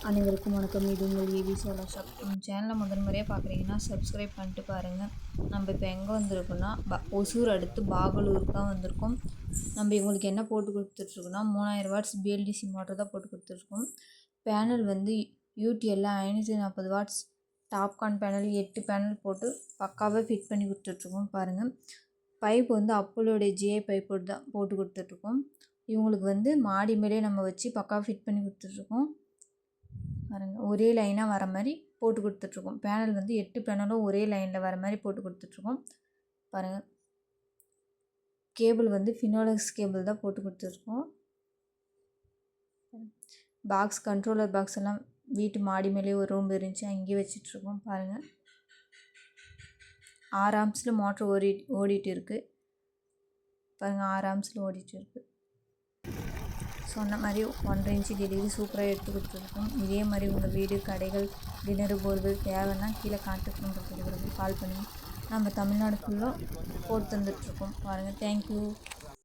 அனைவருக்கும் வணக்கம். இது உங்கள் ஏவி சோலார் ஷாப். நம்ம சேனலில் முதல் முறையாக பார்க்குறீங்கன்னா சப்ஸ்கிரைப் பண்ணிட்டு பாருங்கள். நம்ம இப்போ எங்கே வந்திருக்கோன்னா ஒசூர் அடுத்து பாகலூருக்கு தான் வந்திருக்கோம். நம்ம இவங்களுக்கு என்ன போட்டு கொடுத்துட்ருக்கோன்னா 3000 வாட்ஸ் பிஎல்டிசி மோட்டர் தான் போட்டு கொடுத்துருக்கோம். பேனல் வந்து யூடிஎல்ல 540 வாட்ஸ் டாப்கான் பேனல் 8 பேனல் போட்டு பக்காவாக ஃபிட் பண்ணி கொடுத்துட்ருக்கோம். பாருங்கள், பைப் வந்து அப்போலோடைய ஜிஐ பைப் தான் போட்டு கொடுத்துட்ருக்கோம். இவங்களுக்கு வந்து மாடி மேலே நம்ம வச்சு பக்காவாக ஃபிட் பண்ணி கொடுத்துட்ருக்கோம். பாருங்கள், ஒரே லைனாக வர மாதிரி போட்டு கொடுத்துட்ருக்கோம். பேனல் வந்து 8 பேனலும் ஒரே லைனில் வர மாதிரி போட்டு கொடுத்துட்ருக்கோம். பாருங்கள், கேபிள் வந்து ஃபினோலெக்ஸ் கேபிள் தான் போட்டு கொடுத்துருக்கோம். பாக்ஸ், கண்ட்ரோலர் பாக்ஸ் எல்லாம் வீட்டு மாடி மேலே ஒரு ரூம் இருந்துச்சு, அங்கேயே வச்சிட்ருக்கோம். பாருங்கள், 6 ஆம்ஸில் மோட்ரு ஓடிட்டு இருக்குது. பாருங்கள், 6 ஆம்ஸில் ஓடிட்டு இருக்குது. சொன்ன மாதிரி 1.5 இன்ச்சு டெலிவரி சூப்பராக எடுத்து கொடுத்துருக்கோம். இதே மாதிரி உங்கள் வீடு, கடைகள், டின்னரு, போர்வெல் தேவைன்னா கீழே கான்டாக்ட் நம்பர் கொடுக்குறது, கால் பண்ணி நம்ம தமிழ்நாடு ஃபுல்லாக போட்டு தந்துட்டுருக்கோம். பாருங்கள், தேங்க்யூ.